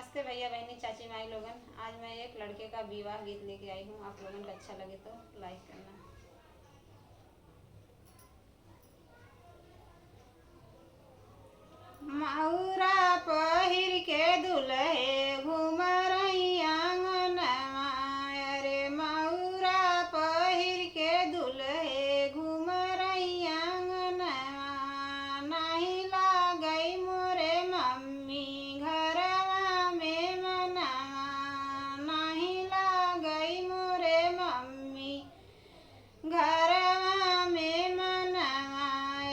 नमस्ते भैया बहनी चाची माई लोगन। आज मैं एक लड़के का विवाह गीत लेके आई हूँ। आप लोगन को अच्छा लगे तो लाइक करना। मऊरा पहिर के दुल्हे घूम रही आंगनवा, अरे मऊरा पहिर के दुल्हे घूम रही आंगनवा। नहीं लागई मोरे मम्मी घरवा में मनवा, नहीं लागई मोरे मम्मी घरवा में मनवा।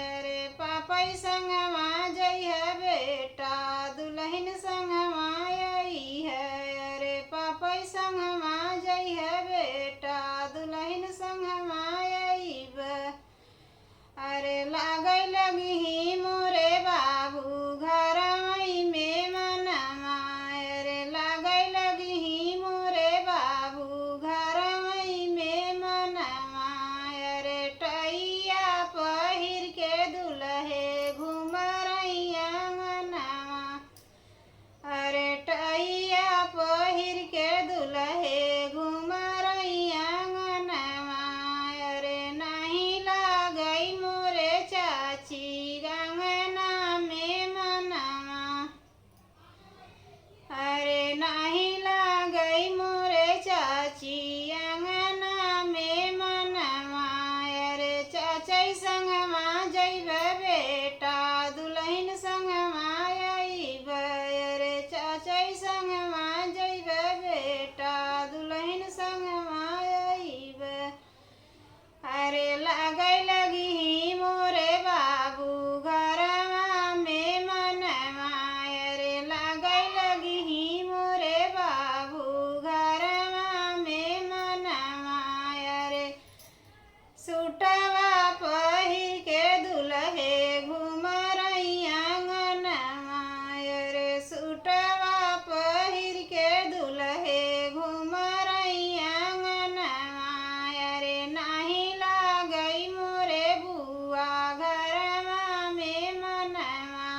अरे पापई संगवा जइह बेटा दुल्हन संगवा आई है, अरे पापई संगवा जइह बेटा दुल्हन संगवा आईब। अरे लागै लगी मोरे बाबू घरवई में मनवा, अरे लागै लगी मोरे बाबू घरवई में मनवा। अरे टैया पहिर के दुल्हे घूम रही आंगनवा, अरे टैया पहिर के दुल्हे घूम रही आंगनवा। अरे नहीं लागई मोरे चाची अंगना में मनवा, अरे नहीं लागई मोरे चाची अंगना में मनवा। अरे चाचई संगवा जइब बेटा दुल्हन संगवा आईब, अरे चाचई संगवा जइब बेटा दुल्हन संगवा आईब। अरे लागै लगी मोरे बाबू घरवा में मनवा, अरे लागै लगी मोरे बाबू घरवा में मनवा। अरे सूटवा पहिर के दुल्हे घूम रही आंगनवा, अरे सूटवा पहिर के दुल्हे घूम रही आंगनवा। अरे नहीं लागई मोरे बुआ घरवा में मनवा,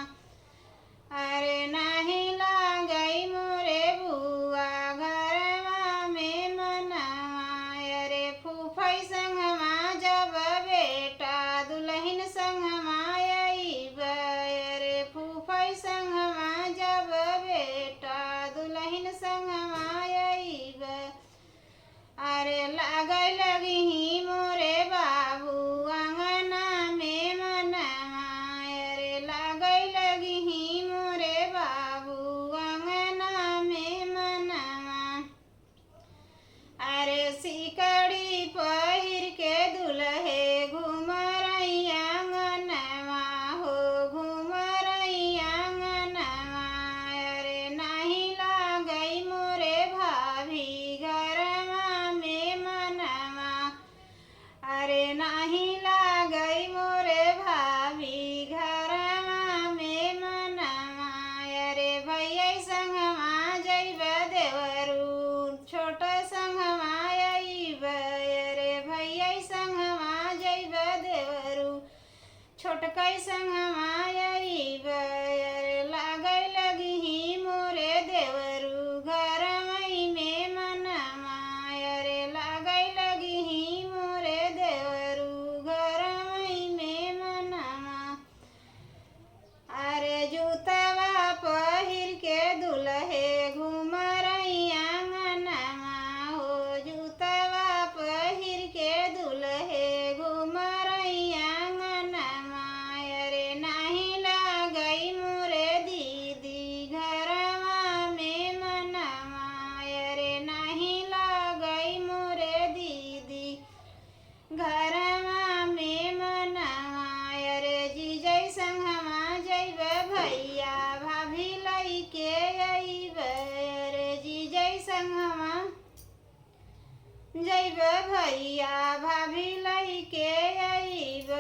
अरे नहीं लागई मोरे बुआ घरवा में मनवा। अरे फूफई संगवा जब बेटा दुल्हन संगवा आईब, अरे फूफई संगवा जब बेटा दुल्हन संगवा आईब। अरे लागै लगी मोरे बाबू अंगना में मनवा, अरे लागै लगी मोरे बाबू अंगना में मनवा। अरे सिकड़ी पहिर के दुल्हे घूम रही आंगनवा हो, घूम रही आंगनवा। अरे नहीं लागई मोरे भाभी घरवा में मनवा, अरे नहीं लागई मोरे भाभी घरवा में मनवा। अरे भैया संगवा जइब देवरू छोट संगवा आईब, अरे भैया संगवा जइब देवरू छोटकई संगवा आईब। अरे लागै लगी मोरे देवरू घरवई में मनवा, अरे लागै लगी मोरे देवरू घरवई में मनवा। अरे जूतवा पहिर के दुल्हे घूम रही आंगनवा हो, जूतवा पहिर के दुल्हे घूम रही आंगनवा। अरे नहीं लागई मोरे दीदी घरवा में मनवा, अरे नहीं लागई मोरे दीदी घरवा में मनवा। अरे जीजई संगवा जइब भैया भाभी लइके आईब, अरे जीजई संगवा जइब भैया भाभी लइके आईब।